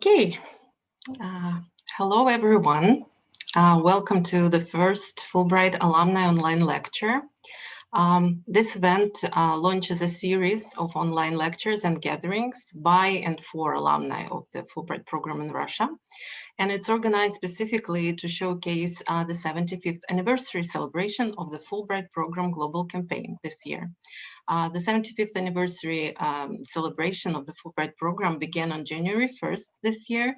Okay, hello everyone. Welcome to the first Fulbright Alumni Online Lecture. This event launches a series of online lectures and gatherings by and for alumni of the Fulbright program in Russia. And it's organized specifically to showcase the 75th anniversary celebration of the Fulbright program global campaign this year. The 75th anniversary celebration of the Fulbright program began on January 1st this year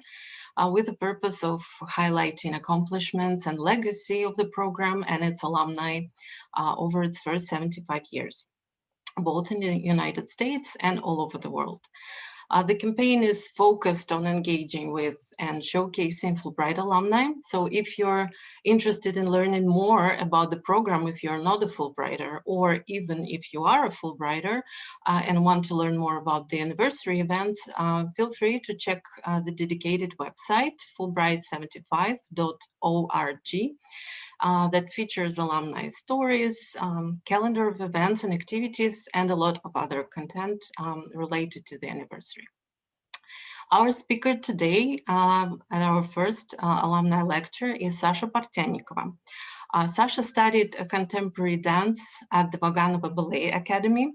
with the purpose of highlighting accomplishments and legacy of the program and its alumni over its first 75 years, both in the United States and all over the world. The campaign is focused on engaging with and showcasing Fulbright alumni. So if you're interested in learning more about the program, if you're not a Fulbrighter, or even if you are a Fulbrighter and want to learn more about the anniversary events, feel free to check the dedicated website, fulbright75.org. That features alumni stories, calendar of events and activities, and a lot of other content related to the anniversary. Our speaker today at our first alumni lecture is Sasha Partenikova. Sasha studied contemporary dance at the Vaganova Ballet Academy.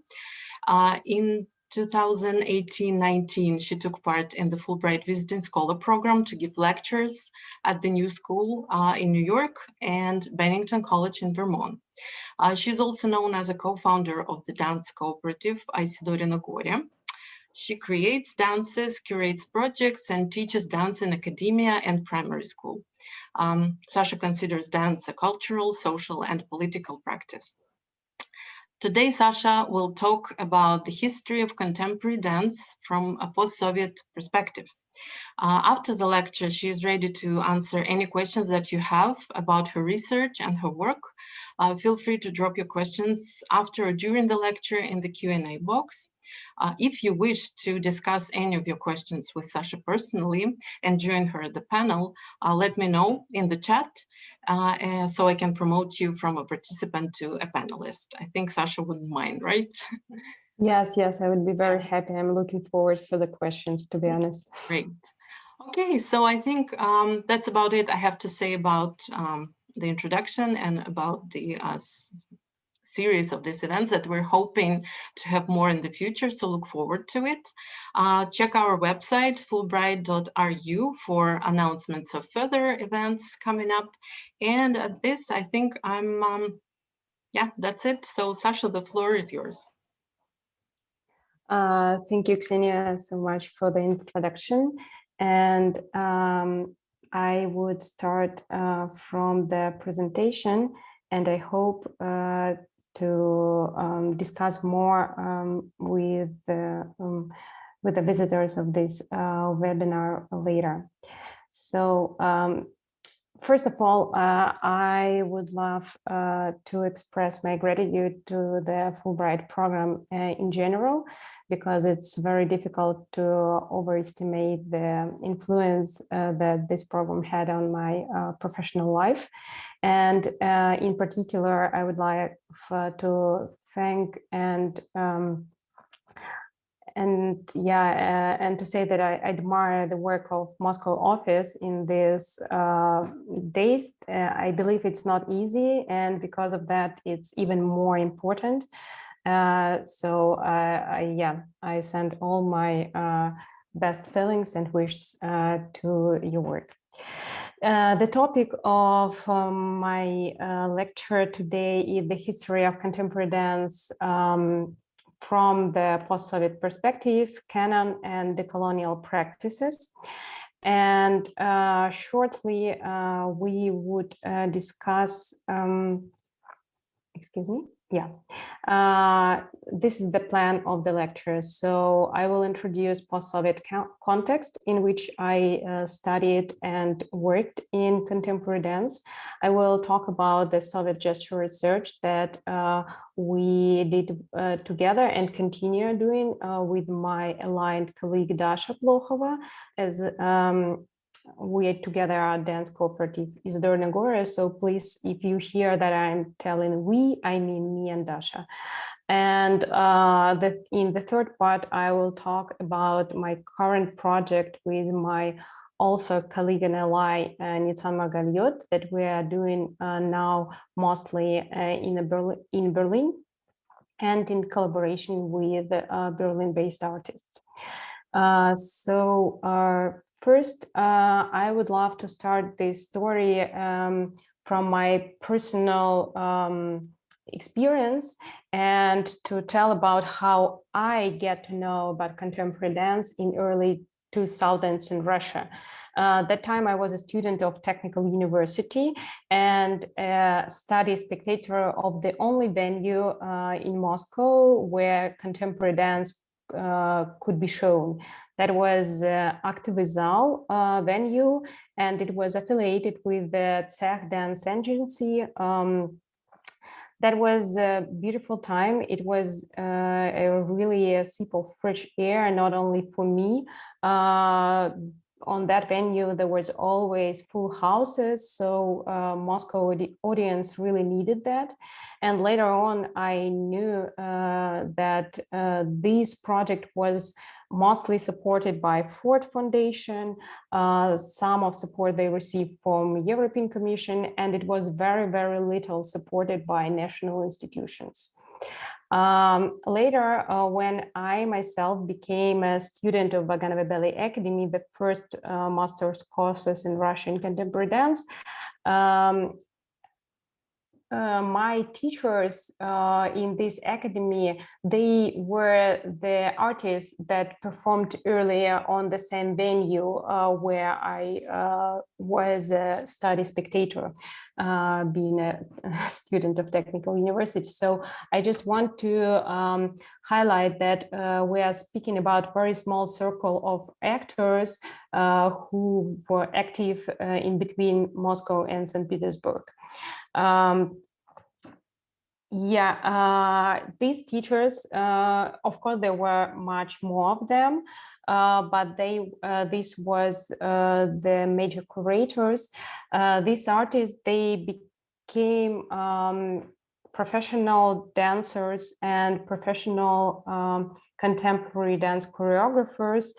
In 2018-19, she took part in the Fulbright Visiting Scholar Program to give lectures at the New School in New York and Bennington College in Vermont. She's also known as a co-founder of the dance cooperative Aisidori Nagore. She creates dances, curates projects, and teaches dance in academia and primary school. Sasha considers dance a cultural, social, and political practice. Today, Sasha will talk about the history of contemporary dance from a post-Soviet perspective. After the lecture, she is ready to answer any questions that you have about her research and her work. Feel free to drop your questions after or during the lecture in the Q&A box. If you wish to discuss any of your questions with Sasha personally and join her at the panel, let me know in the chat so I can promote you from a participant to a panelist. I think Sasha wouldn't mind, right? Yes, I would be very happy. I'm looking forward for the questions, to be honest. Great. Okay, so I think that's about it I have to say about the introduction and about the series of these events that we're hoping to have more in the future, so look forward to it. Check our website, fulbright.ru, for announcements of further events coming up. And at this, I think yeah, that's it. So Sasha, the floor is yours. Thank you, Ksenia, so much for the introduction. And I would start from the presentation, and I hope to discuss more with the visitors of this webinar later. So first of all, I would love to express my gratitude to the Fulbright program in general, because it's very difficult to overestimate the influence that this program had on my professional life. And in particular, I would like to thank and to say that I admire the work of Moscow office in these days. I believe it's not easy, and because of that, it's even more important. So I send all my best feelings and wishes to your work. The topic of my lecture today is the history of contemporary dance from the post-Soviet perspective, canon, and the colonial practices. And shortly, we would discuss, excuse me, this is the plan of the lecture. So I will introduce post-Soviet context in which I studied and worked in contemporary dance. I will talk about the Soviet gesture research that we did together and continue doing with my aligned colleague Dasha Blokhova as we together are dance cooperative Isidore Nagore. So please, if you hear that I'm telling we, I mean me and Dasha. And in the third part, I will talk about my current project with my also colleague and ally, Nitzan Margaliot, that we are doing now mostly in Berlin and in collaboration with Berlin-based artists. First, I would love to start this story from my personal experience and to tell about how I get to know about contemporary dance in early 2000s in Russia. That time I was a student of Technical University and a study spectator of the only venue in Moscow where contemporary dance could be shown. That was Activy Zal venue, and it was affiliated with the Tsech Dance Agency. That was a beautiful time. It was really a sip of fresh air, not only for me. On that venue, there was always full houses, so Moscow audience really needed that. And later on, I knew that this project was mostly supported by Ford Foundation. Some of support they received from European Commission, and it was very, very little supported by national institutions. Later, when I myself became a student of Vaganova Ballet Academy, the first master's courses in Russian contemporary dance, my teachers in this academy, they were the artists that performed earlier on the same venue where I was a study spectator, being a student of Technical University. So I just want to highlight that we are speaking about very small circle of actors who were active in between Moscow and St. Petersburg. These teachers, of course, there were much more of them, but this was the major curators. These artists, they became professional dancers and professional contemporary dance choreographers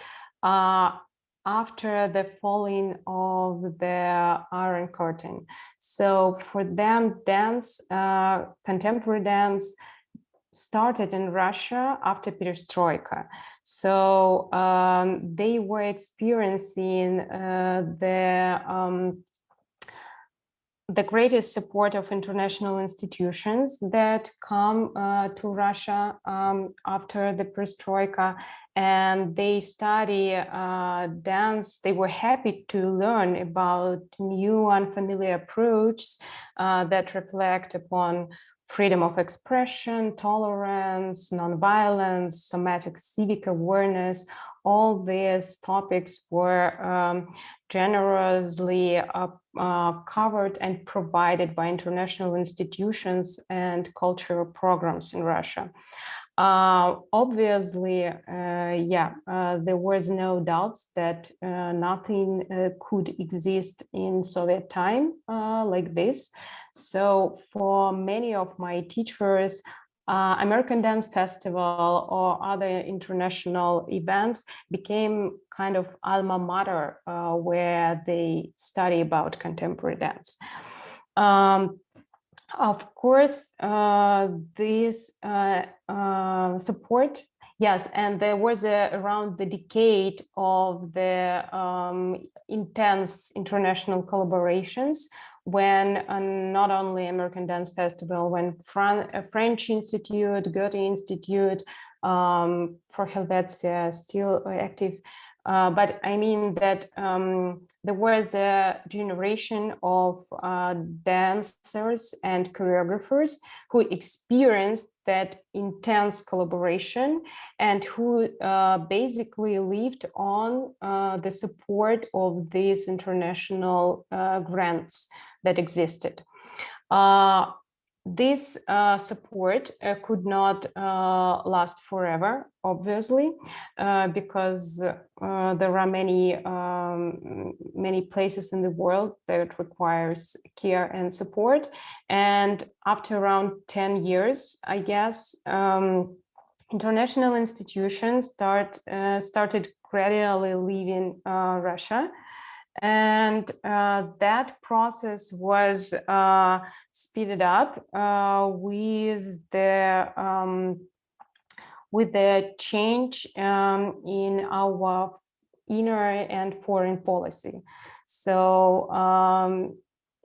after the falling of the Iron Curtain. So for them, dance, contemporary dance started in Russia after Perestroika. So they were experiencing the greatest support of international institutions that come to Russia after the Perestroika, and they study dance. They were happy to learn about new unfamiliar approaches that reflect upon freedom of expression, tolerance, nonviolence, somatic civic awareness. All these topics were generously covered and provided by international institutions and cultural programs in Russia. Obviously, there was no doubt that nothing could exist in Soviet time like this. So for many of my teachers, American Dance Festival or other international events became kind of alma mater where they study about contemporary dance. Of course, this support, yes, and there was around the decade of the intense international collaborations when not only American Dance Festival, when French Institute, Goethe Institute for Helvetia still active, but I mean that there was a generation of dancers and choreographers who experienced that intense collaboration and who basically lived on the support of these international grants that existed. This support could not last forever, obviously, because there are many places in the world that requires care and support. And after around 10 years, I guess, international institutions started gradually leaving Russia. And that process was speeded up with the change in our inner and foreign policy. So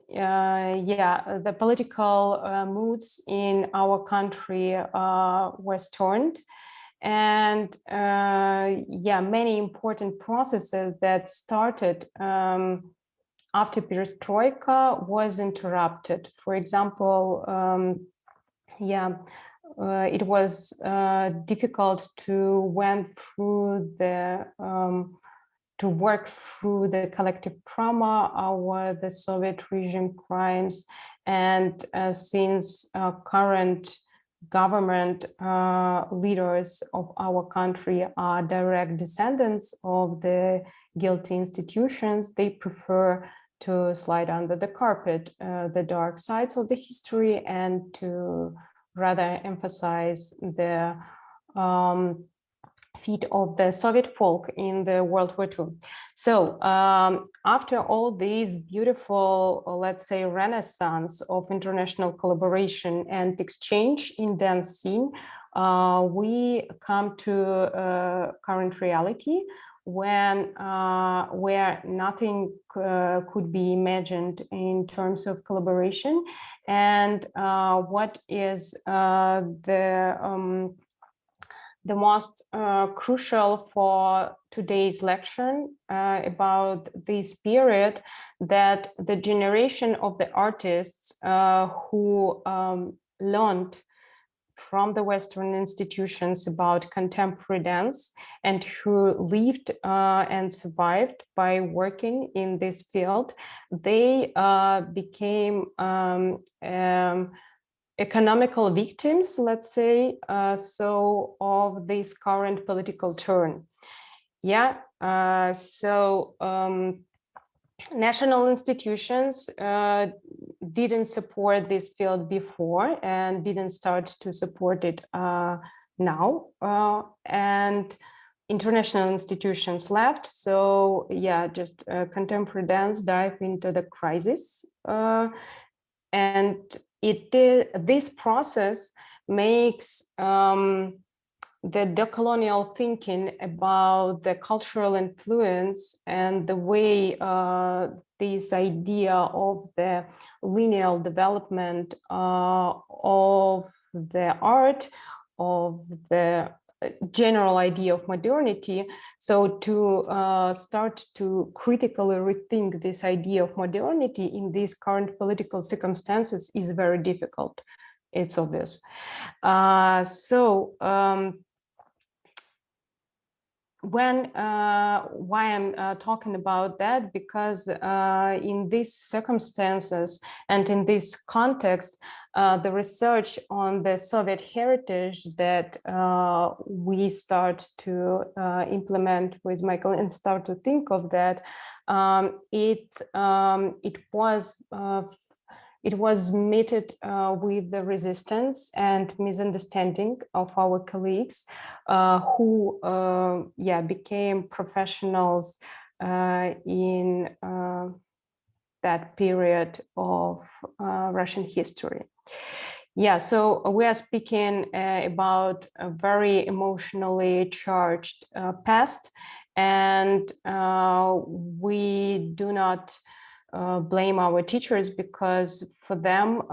the political moods in our country was turned. And many important processes that started after perestroika was interrupted. For example, it was difficult to work through the collective trauma, the Soviet regime crimes, and since current government leaders of our country are direct descendants of the guilty institutions, they prefer to slide under the carpet the dark sides of the history and to rather emphasize the feat of the Soviet folk in the World War II. So after all these beautiful, let's say, renaissance of international collaboration and exchange in dance scene, we come to current reality when where nothing could be imagined in terms of collaboration. And what is the most crucial for today's lecture about this period, that the generation of the artists who learned from the Western institutions about contemporary dance and who lived and survived by working in this field, they became economical victims, let's say, of this current political turn. National institutions didn't support this field before and didn't start to support it now. And international institutions left. So just contemporary dance dive into the crisis. And this process makes the decolonial thinking about the cultural influence and the way this idea of the linear development of the art, of the general idea of modernity. So to start to critically rethink this idea of modernity in these current political circumstances is very difficult. It's obvious. Why I'm talking about that, because in these circumstances and in this context, the research on the Soviet heritage that we start to implement with Michael and start to think of that, it was meted with the resistance and misunderstanding of our colleagues who became professionals in that period of Russian history. So we are speaking about a very emotionally charged past, and we do not blame our teachers, because for them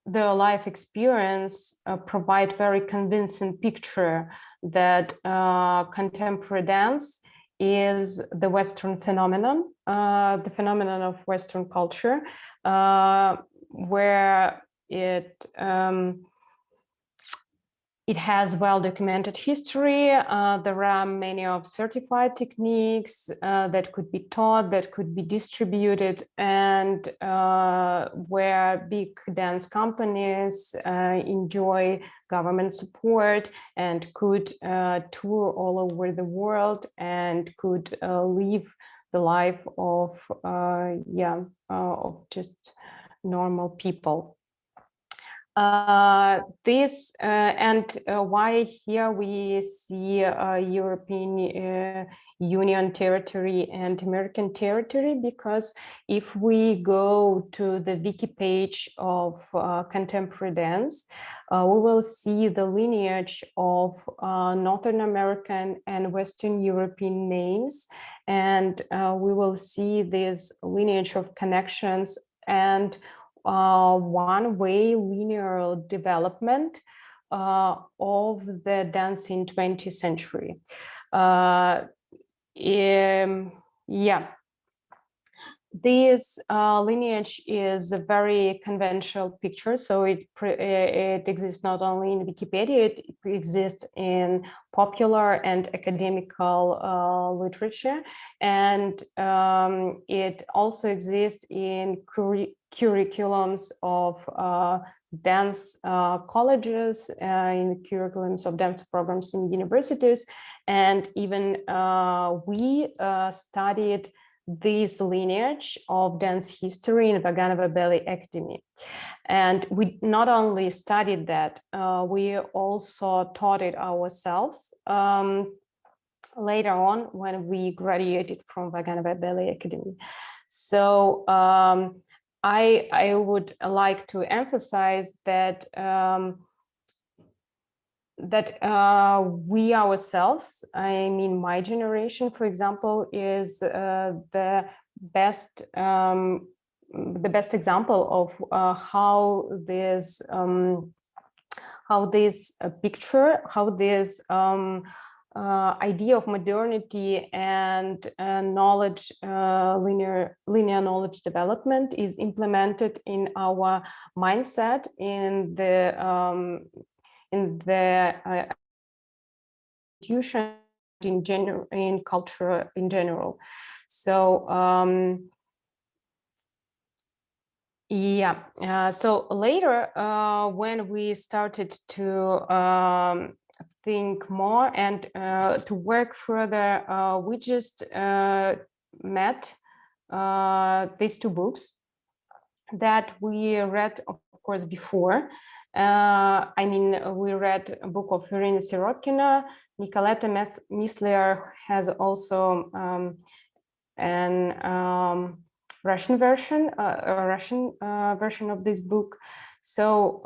their life experience provide very convincing picture that contemporary dance is the Western phenomenon, the phenomenon of Western culture, where it it has well-documented history. There are many of certified techniques that could be taught, that could be distributed, and where big dance companies enjoy government support and could tour all over the world and could live the life of just normal people. Why here we see European Union territory and American territory, because if we go to the wiki page of contemporary dance, we will see the lineage of Northern American and Western European names, and we will see this lineage of connections and one-way linear development of the dance in 20th century. This lineage is a very conventional picture, so it exists not only in Wikipedia, it exists in popular and academical literature, and it also exists in curriculums of dance colleges, in the curriculums of dance programs in universities, and even we studied this lineage of dance history in Vaganova Ballet Academy. And we not only studied that, we also taught it ourselves later on when we graduated from Vaganova Ballet Academy. So I would like to emphasize that we ourselves, I mean, my generation, for example, is the best example of how this picture, how this idea of modernity and knowledge, linear knowledge development is implemented in our mindset, in the institution, in general, in culture in general. So so later, when we started to think more and to work further, we just met these two books that we read, of course, before. I mean, we read a book of Irina Sirotkina. Nicoletta Mislier has also an Russian version, a Russian version of this book. So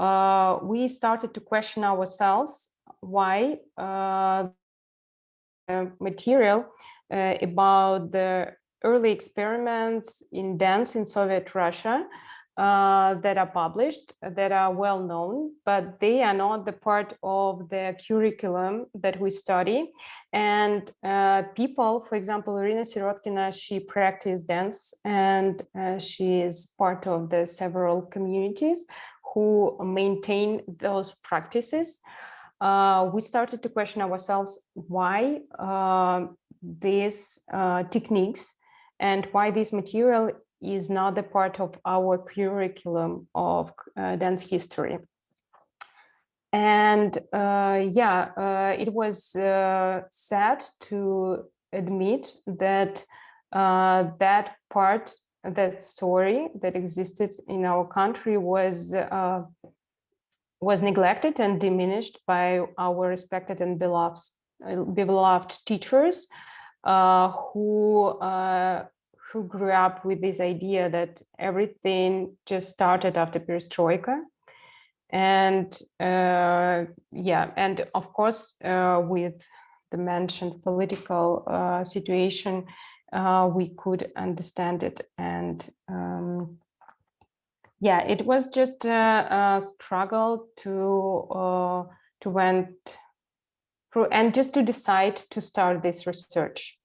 we started to question ourselves why material about the early experiments in dance in Soviet Russia that are published, that are well known, but they are not the part of the curriculum that we study. And people, for example, Irina Sirotkina, she practiced dance, and she is part of the several communities who maintain those practices. We started to question ourselves why these techniques and why this material is not a part of our curriculum of dance history. And it was sad to admit that that part, that story that existed in our country was neglected and diminished by our respected and beloved teachers who grew up with this idea that everything just started after perestroika. And and of course, with the mentioned political situation, we could understand it. And it was just a struggle to went through and just to decide to start this research.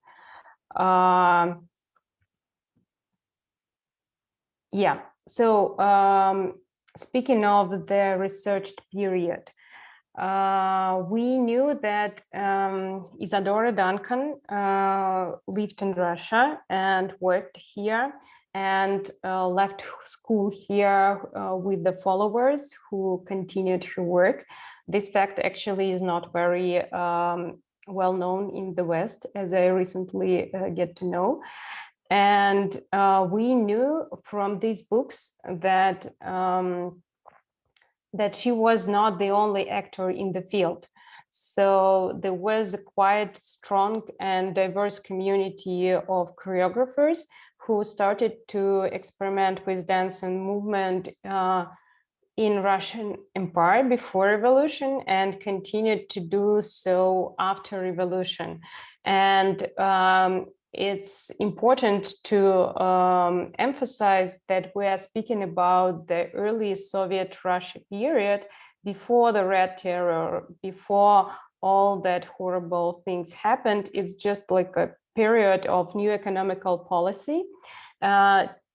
So speaking of the researched period, we knew that Isadora Duncan lived in Russia and worked here and left school here with the followers who continued her work. This fact actually is not very well known in the West, as I recently get to know. And we knew from these books that that she was not the only actor in the field. So there was a quite strong and diverse community of choreographers who started to experiment with dance and movement in Russian Empire before revolution and continued to do so after revolution. And it's important to emphasize that we are speaking about the early Soviet Russia period before the Red Terror, before all that horrible things happened. It's just like a period of new economical policy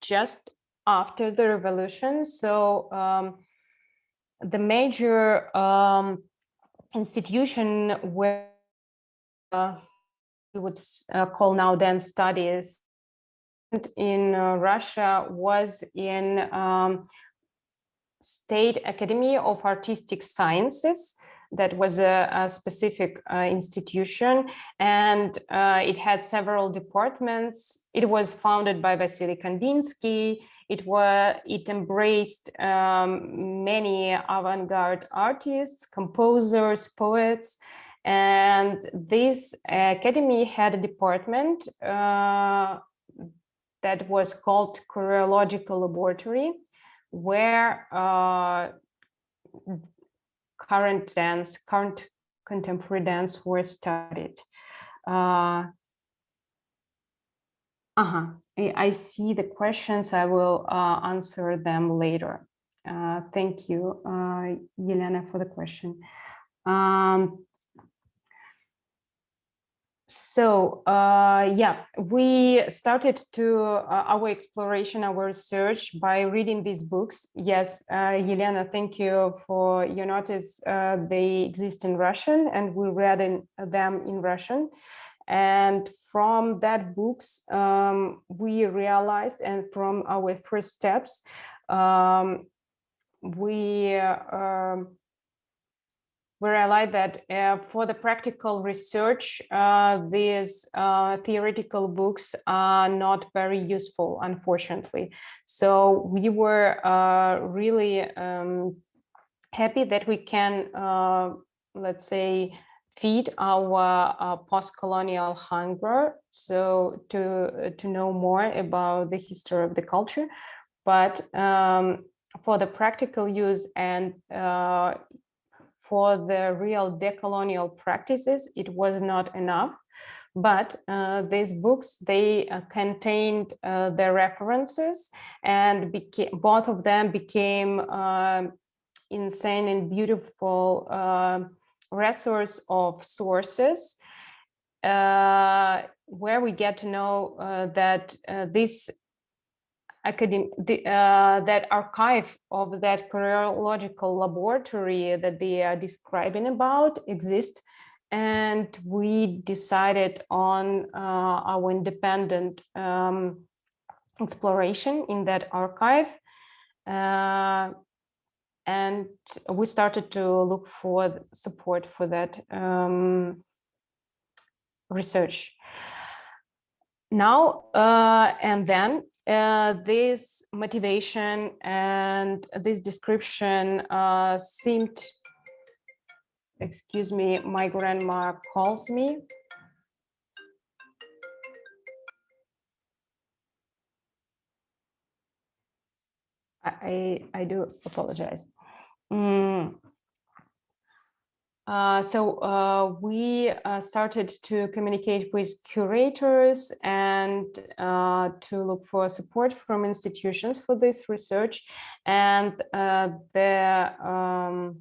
just after the revolution. So the major institution where we would call now dance studies in Russia was in State Academy of Artistic Sciences. That was a specific institution, and it had several departments. It was founded by Vasily Kandinsky. It embraced many avant-garde artists, composers, poets, and this academy had a department that was called Choreological Laboratory, where current contemporary dance were studied. I see the questions. I will answer them later. Thank you, Yelena, for the question. Yeah, we started to our exploration, our research by reading these books. Yes, Yelena, thank you for your notice. They exist in Russian, and we read them in Russian. And from that books, we realized, and from our first steps, we realized that for the practical research, these theoretical books are not very useful, unfortunately. So we were really happy that we can, let's say, feed our post-colonial hunger, so to know more about the history of the culture. But for the practical use and for the real decolonial practices, it was not enough. But these books, they contained the references, and both of them became insane and beautiful resource of sources where we get to know that this that archive of that choreological laboratory that they are describing about exists, and we decided on our independent exploration in that archive, and we started to look for support for that research. Now and then, this motivation and this description seemed, excuse me, my grandma calls me. I do apologize. So we started to communicate with curators and to look for support from institutions for this research. And the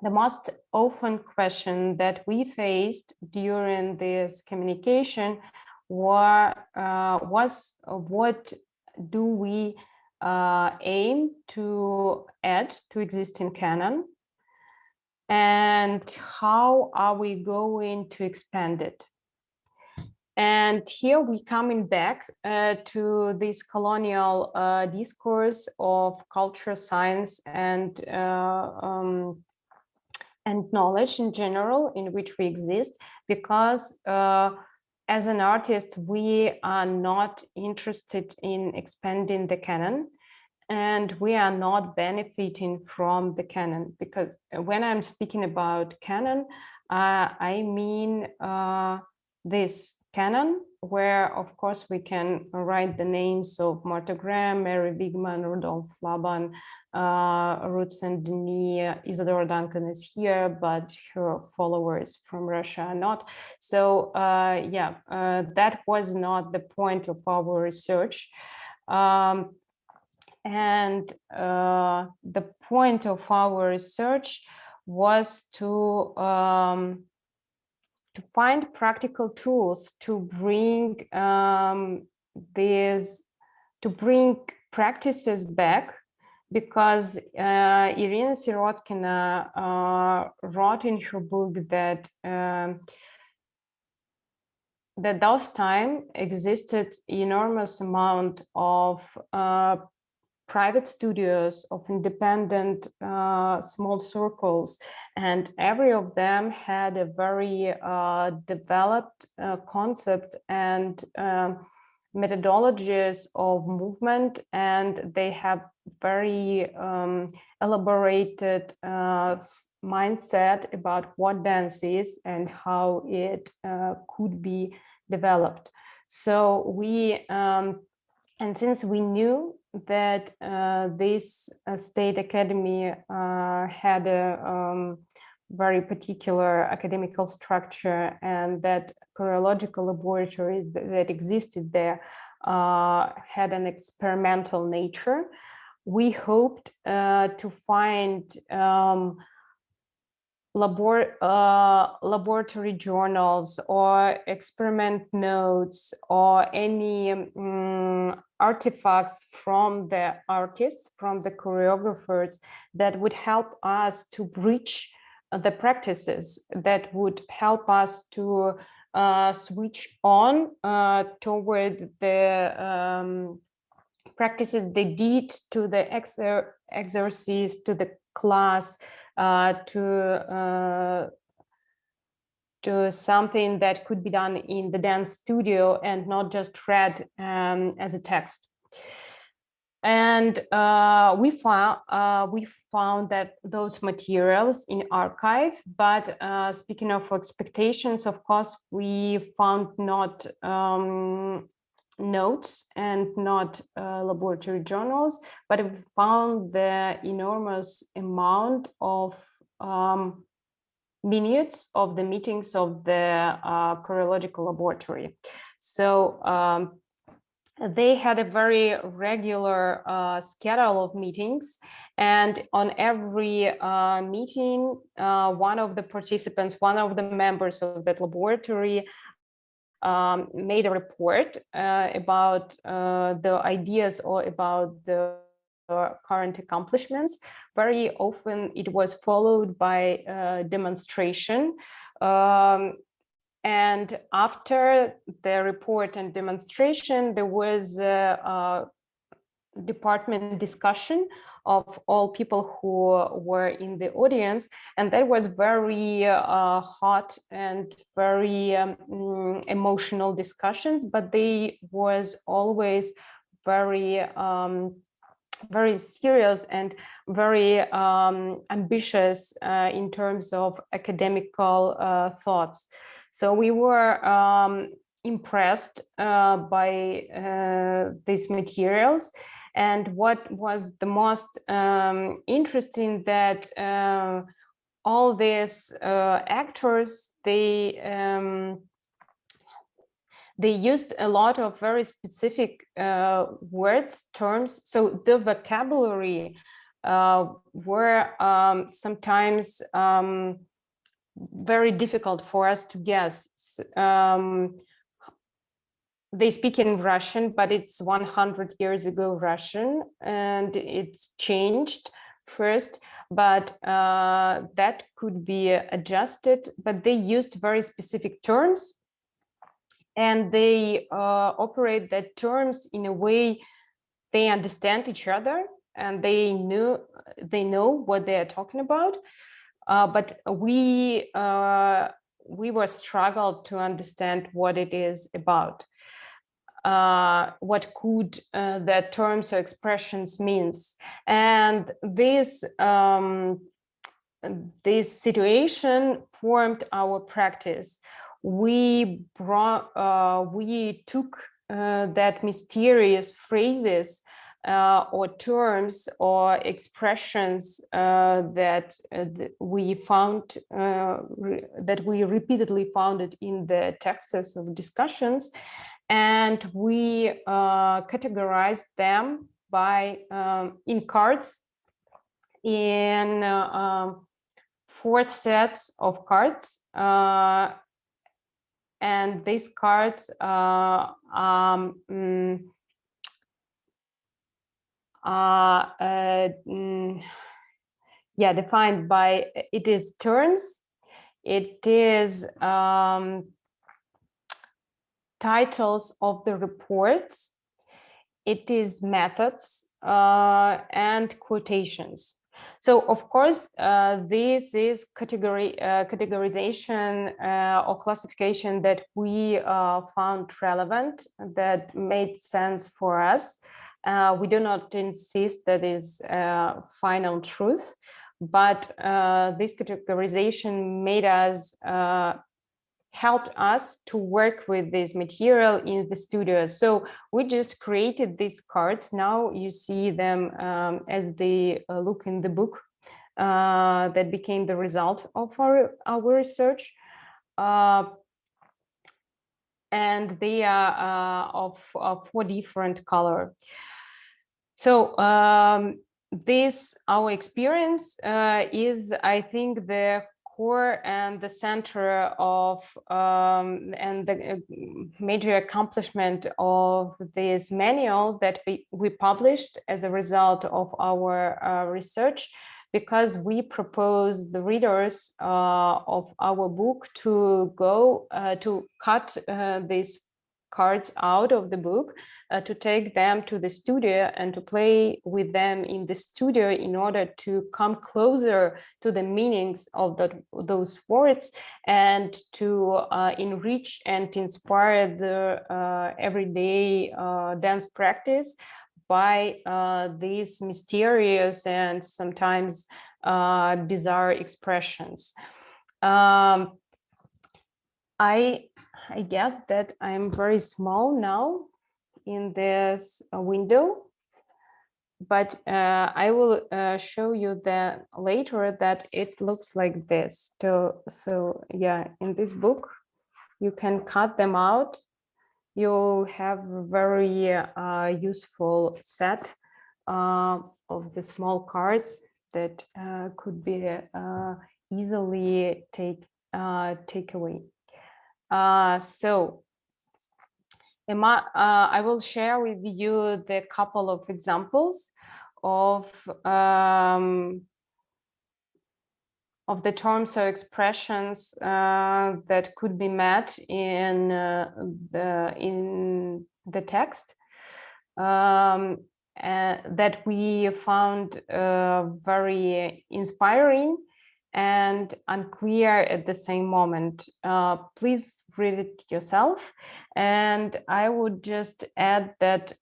most often question that we faced during this communication was what do we aim to add to existing canon? and how are we going to expand it? And here we coming back to this colonial discourse of culture, science, and knowledge in general in which we exist, because as an artist, we are not interested in expanding the canon, and we are not benefiting from the canon, because when I'm speaking about canon, I mean this canon where, of course, we can write the names of Martha Graham, Mary Wigman, Rudolf Laban, Ruth Saint Denis, Isadora Duncan is here, but her followers from Russia are not. So that was not the point of our research. And the point of our research was to find practical tools to bring practices back, because Irina Sirotkina wrote in her book that that those time existed enormous amount of private studios, of independent small circles, and every of them had a very developed concept and methodologies of movement, and they have very elaborated mindset about what dance is and how it could be developed. So we and since we knew that this state academy had a very particular academical structure, and that choreological laboratories that existed there had an experimental nature, we hoped to find laboratory journals or experiment notes or any artifacts from the artists, from the choreographers, that would help us to bridge the practices, that would help us to switch on toward the practices they did to the exercise, to the class, to something that could be done in the dance studio and not just read as a text. And we found that those materials in archive, but speaking of expectations, of course, we found not notes and not laboratory journals, but we found the enormous amount of minutes of the meetings of the choreological laboratory. So they had a very regular schedule of meetings, and on every meeting, one of the participants, one of the members of that laboratory made a report about the ideas or about the current accomplishments. Very often it was followed by a demonstration. And after the report and demonstration, there was a department discussion of all people who were in the audience, and that was very hot and very emotional discussions, but they was always very very serious and very ambitious in terms of academical thoughts. So we were impressed by these materials. And what was the most interesting, that all these actors, they used a lot of very specific words, terms. So the vocabulary were sometimes very difficult for us to guess. They speak in Russian, but it's 100 years ago Russian, and it's changed first. but that could be adjusted. But they used very specific terms, and they operate that terms in a way they understand each other, and they know what they are talking about. But we were struggled to understand what it is about. What could the terms or expressions means, and this situation formed our practice. We took that mysterious phrases or terms or expressions that we found, that we repeatedly found it in the texts of discussions, and we categorized them by in cards, in 4 sets of cards, and these cards defined by, it is terms, it is titles of the reports, it is methods, and quotations. So of course, this is categorization or classification that we found relevant, that made sense for us. We do not insist that is final truth, but this categorization made us helped us to work with this material in the studio. So we just created these cards. Now you see them as they look in the book that became the result of our research. And they are of 4 different colors. So this, our experience is, I think, the core and the center of and the major accomplishment of this manual that we published as a result of our research, because we propose the readers of our book to go to cut these cards out of the book, to take them to the studio and to play with them in the studio in order to come closer to the meanings of those words, and to enrich and inspire the everyday dance practice by these mysterious and sometimes bizarre expressions. I guess that I'm very small now in this window, but I will show you that later that it looks like this. So yeah, in this book, you can cut them out. You'll have a very useful set of the small cards that could be easily take away. So I will share with you the couple of examples of the terms or expressions that could be met in the text, that we found very inspiring and unclear at the same moment. Please read it yourself. And I would just add that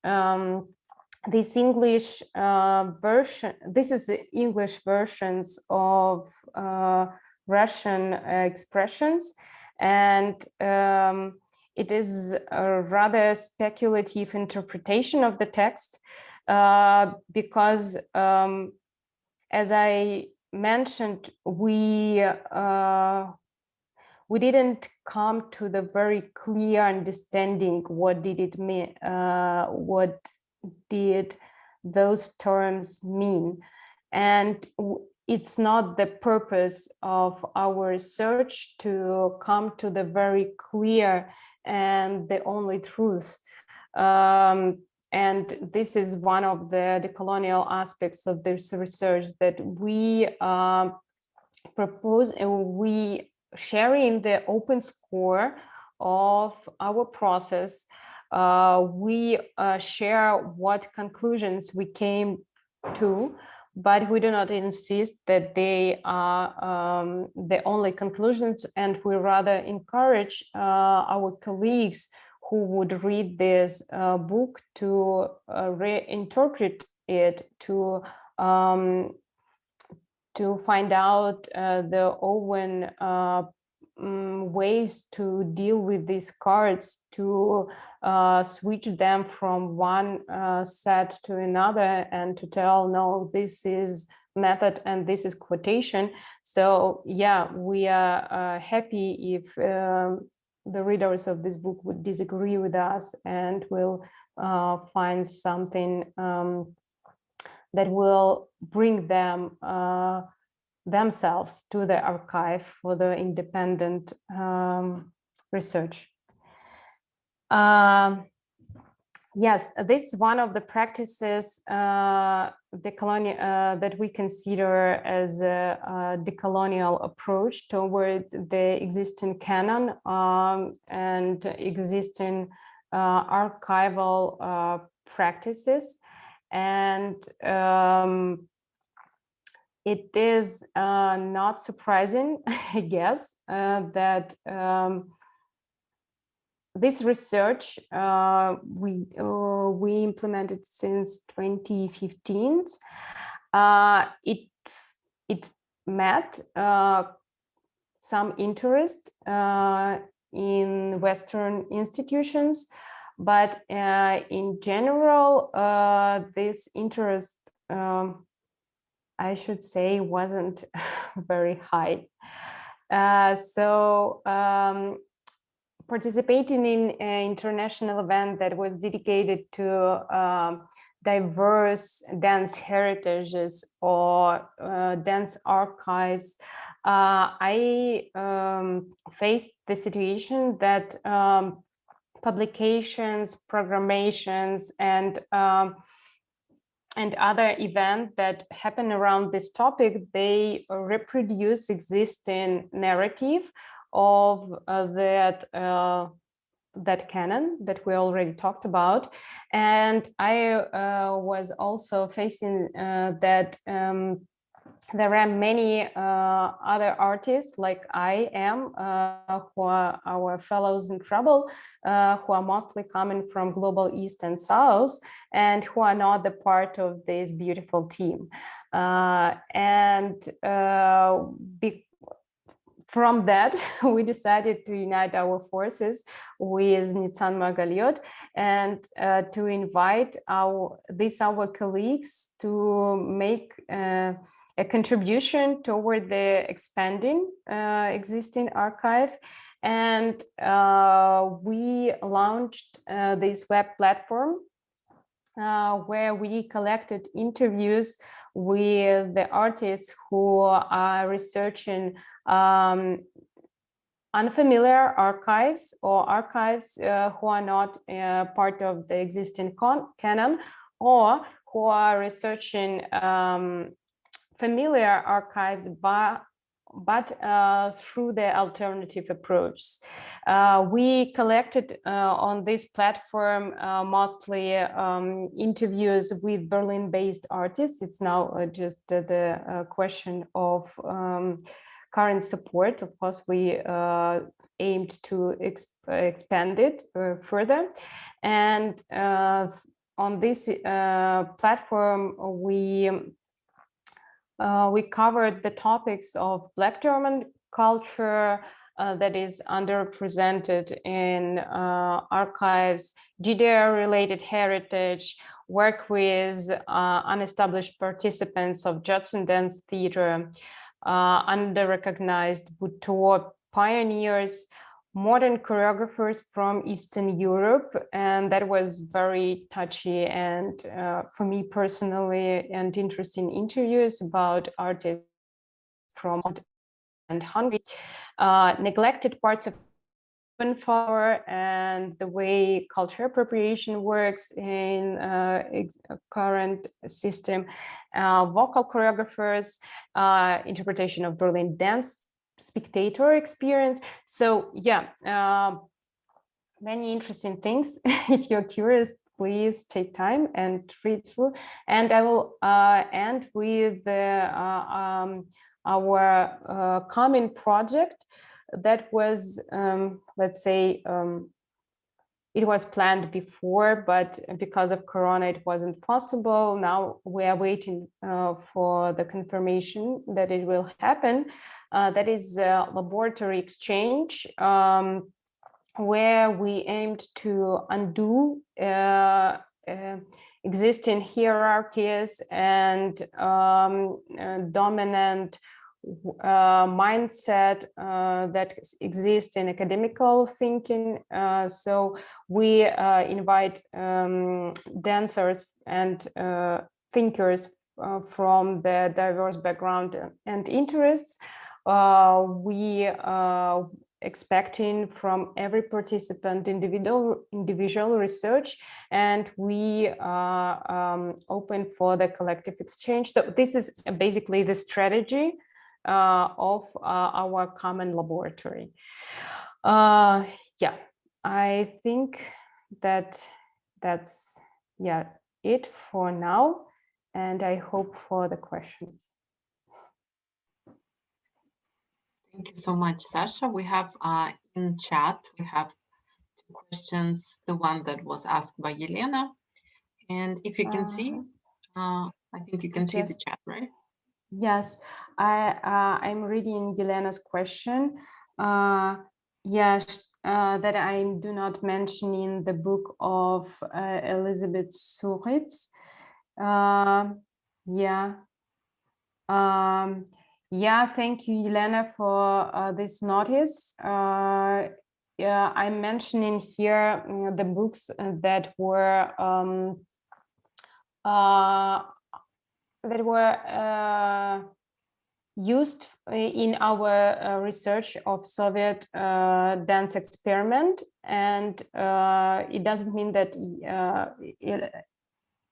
this English version, this is the English versions of Russian expressions, and it is a rather speculative interpretation of the text, because as I mentioned, we didn't come to the very clear understanding what did it mean, what did those terms mean, and it's not the purpose of our research to come to the very clear and the only truth. and this is one of the decolonial aspects of this research that we propose, we share in the open score of our process. We share what conclusions we came to, but we do not insist that they are the only conclusions, and we rather encourage our colleagues who would read this book to reinterpret it, to find out their own ways to deal with these cards, to switch them from one set to another, and to tell, no, this is method and this is quotation. So yeah, we are happy if the readers of this book would disagree with us and will find something that will bring them themselves to the archive for the independent research. Yes, this is one of the practices that we consider as a decolonial approach toward the existing canon and existing archival practices. And it is not surprising, I guess, that this research we implemented since 2015. It met some interest in Western institutions, but in general, this interest, I should say, wasn't very high. So participating in an international event that was dedicated to diverse dance heritages or dance archives, I faced the situation that publications, programations, and other events that happen around this topic, they reproduce existing narrative of that canon that we already talked about. And I was also facing that there are many other artists like I am, who are our fellows in trouble, who are mostly coming from global East and South, and who are not the part of this beautiful team. From that, we decided to unite our forces with Nitsan Magaliot and to invite our colleagues to make a contribution toward the expanding existing archive. And we launched this web platform where we collected interviews with the artists who are researching unfamiliar archives, or archives who are not part of the existing canon, or who are researching familiar archives but through the alternative approach. We collected on this platform mostly interviews with Berlin-based artists. It's now just the question of current support. Of course, we aimed to expand it further. And on this platform, we covered the topics of Black German culture that is underrepresented in archives, DDR-related heritage, work with unestablished participants of Judson Dance Theater, under-recognized Butoh pioneers, modern choreographers from Eastern Europe, and that was very touchy and for me personally and interesting interviews about artists from and Hungary, neglected parts of follower and the way culture appropriation works in current system, vocal choreographers, interpretation of Berlin dance, spectator experience. So yeah, many interesting things. If you're curious, please take time and read through. And I will end with our common project that was, let's say, it was planned before, but because of Corona, it wasn't possible. Now we are waiting for the confirmation that it will happen. That is laboratory exchange, where we aimed to undo existing hierarchies and dominant mindset that exists in academical thinking. So we invite dancers and thinkers from the diverse background and interests. We expecting from every participant individual research, and we are open for the collective exchange. So this is basically the strategy of our common laboratory. Yeah, I think that's it for now, and I hope for the questions. Thank you so much, Sasha. We have in chat, we have two questions, the one that was asked by Yelena. And if you can see, I think you can see the chat, right? Yes, I'm reading Yelena's question. Yes, that I do not mention in the book of Elizabeth Suritz. Yeah. Yeah, thank you, Yelena, for this notice. Yeah, I'm mentioning here the books that were used in our research of Soviet dance experiment, and it doesn't mean that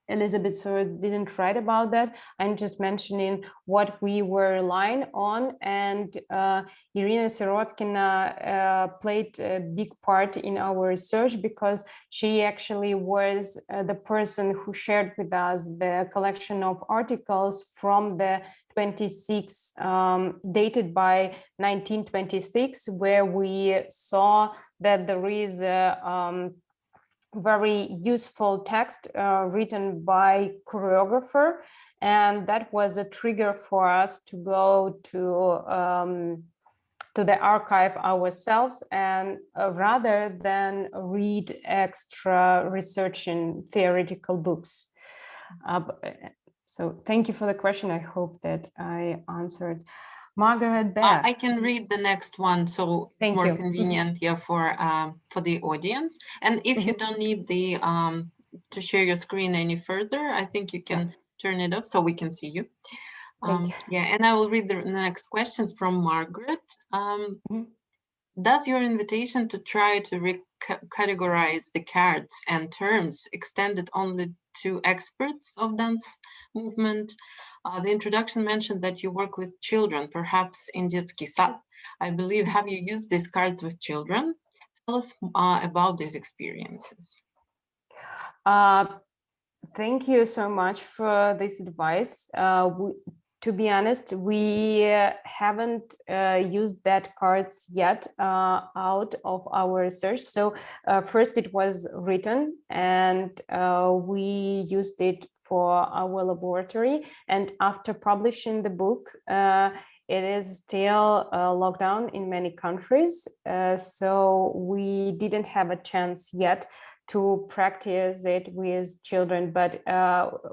Elizabeth Suritz didn't write about that. I'm just mentioning what we were relying on, and Irina Sirotkina played a big part in our research because she actually was the person who shared with us the collection of articles from the 26 dated by 1926, where we saw that there is a very useful text written by choreographer, and that was a trigger for us to go to the archive ourselves, and rather than read extra research in theoretical books. So thank you for the question. I hope that I answered. Margaret Beck. I can read the next one, so it's Thank more you. convenient here for the audience. And if you don't need the to share your screen any further, I think you can turn it off so we can see you. Yeah, and I will read the next questions from Margaret. Does your invitation to try to categorize the cards and terms extended only to experts of dance movement? The introduction mentioned that you work with children, perhaps in детский сад. I believe, have you used these cards with children? Tell us about these experiences. Thank you so much for this advice. To be honest, we haven't used that cards yet out of our research. So first it was written, and we used it for our laboratory. And after publishing the book, it is still locked down in many countries. So we didn't have a chance yet to practice it with children, but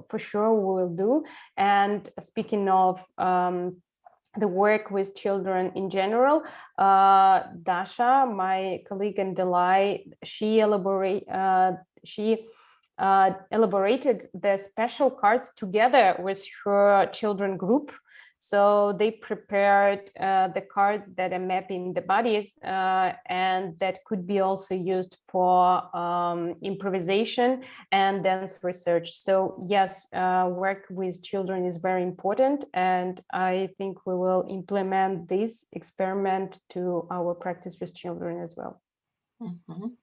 for sure we will do. And speaking of the work with children in general, Dasha, my colleague in Delhi, she elaborated the special cards together with her children group. So they prepared the cards that are mapping the bodies, and that could be also used for improvisation and dance research. So yes, work with children is very important, and I think we will implement this experiment to our practice with children as well. Mhm.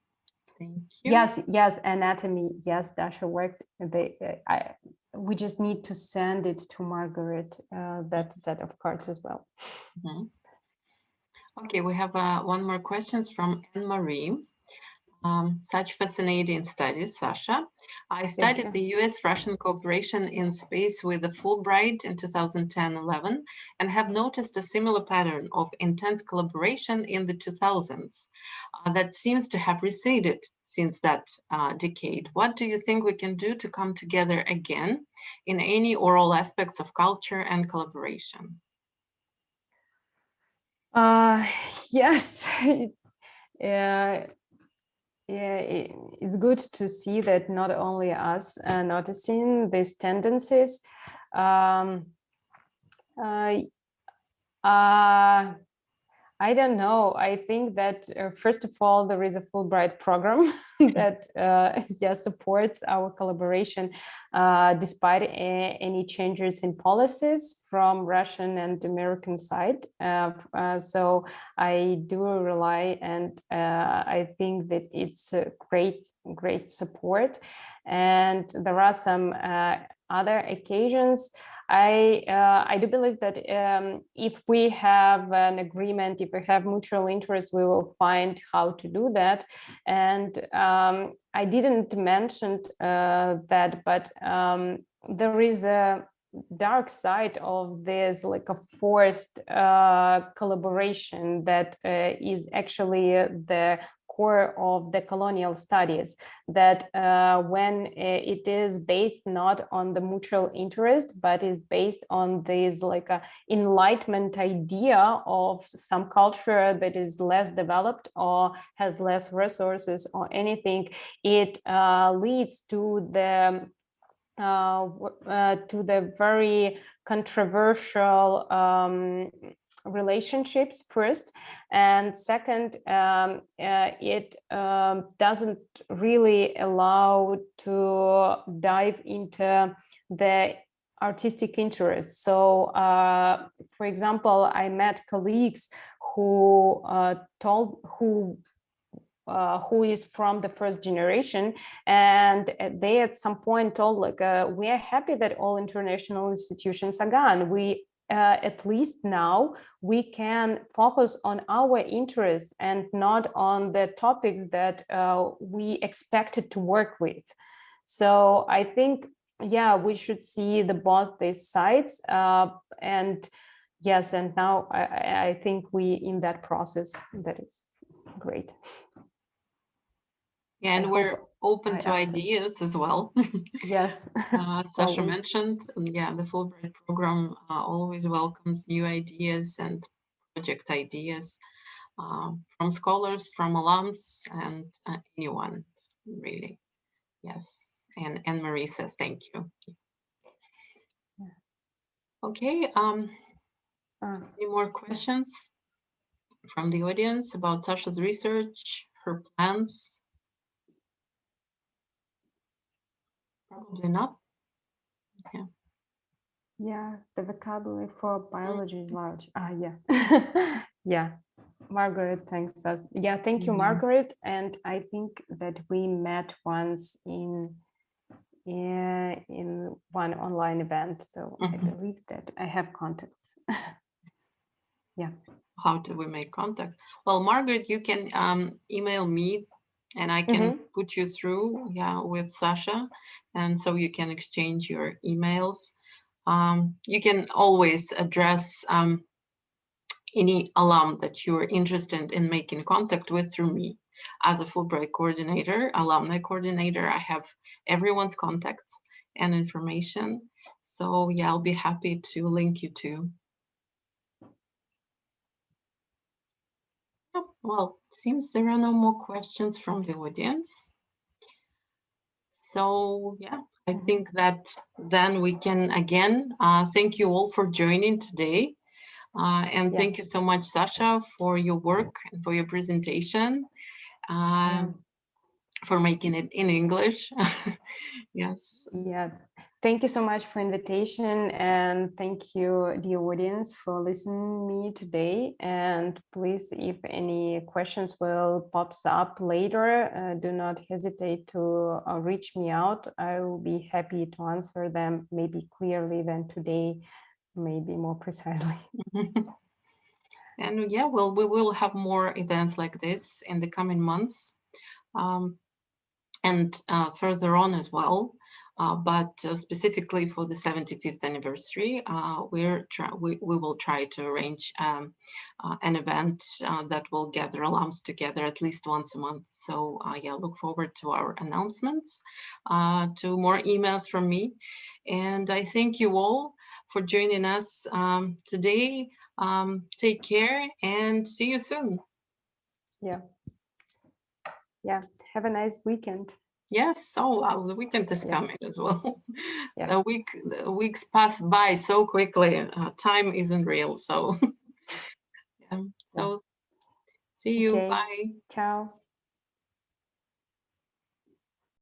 Thank you. Yes, anatomy. Yes, Dasha worked. We just need to send it to Margaret, that set of cards as well. Mhm. Okay, we have one more question from Anne-Marie. Such fascinating studies, Sasha. I studied the US-Russian cooperation in space with the Fulbright in 2010-11 and have noticed a similar pattern of intense collaboration in the 2000s that seems to have receded since that decade. What do you think we can do to come together again in any or all aspects of culture and collaboration? Yes. It's good to see that not only us noticing these tendencies. I don't know. I think that first of all, there is a Fulbright program that supports our collaboration despite any changes in policies from Russian and American side. So I do rely, and I think that it's a great support. And there are some other occasions. I do believe that if we have an agreement, if we have mutual interest, we will find how to do that. And I didn't mention that, but there is a dark side of this, like a forced collaboration that is actually the core of the colonial studies, that when it is based not on the mutual interest, but is based on this like a enlightenment idea of some culture that is less developed or has less resources or anything, it leads to the very controversial relationships first, and second, it doesn't really allow to dive into the artistic interests. So for example, I met colleagues who who is from the first generation, and they at some point told like we are happy that all international institutions are gone. We at least now we can focus on our interests and not on the topics that we expected to work with. So I think, yeah, we should see both these sides, and yes, and now I think we in that process. That is great. Yeah, and we're open to ideas as well. Yes. Sasha mentioned, yeah, the Fulbright program always welcomes new ideas and project ideas from scholars, from alums, and anyone, really. Yes, and Anne-Marie says thank you. Okay, any more questions from the audience about Sasha's research, her plans? Probably not. Yeah. Yeah, the vocabulary for biology is large. Yeah. Yeah. Margaret thanks us. Yeah, thank you, Margaret. And I think that we met once in one online event. So I believe that I have contacts. Yeah. How do we make contact? Well, Margaret, you can email me and I can put you through, yeah, with Sasha. And so you can exchange your emails. You can always address any alum that you're interested in making contact with through me. As a Fulbright coordinator, alumni coordinator, I have everyone's contacts and information. So yeah, I'll be happy to link you to. Well, seems there are no more questions from the audience. So yeah, I think that then we can again thank you all for joining today. And thank you so much, Sasha, for your work and for your presentation, for making it in English. Yes. Yeah. Thank you so much for invitation, and thank you, dear audience, for listening me today. And please, if any questions will pops up later, do not hesitate to reach me out. I will be happy to answer them, maybe clearly than today, maybe more precisely. And yeah, well, we will have more events like this in the coming months, and further on as well. But specifically for the 75th anniversary, we will try to arrange an event that will gather alums together at least once a month. So yeah, look forward to our announcements, to more emails from me. And I thank you all for joining us today. Take care and see you soon. Yeah. Yeah. Have a nice weekend. Yes, so the weekend is coming as well. Yeah. The weeks pass by so quickly. Time isn't real, so yeah. So see you. Okay. Bye. Ciao.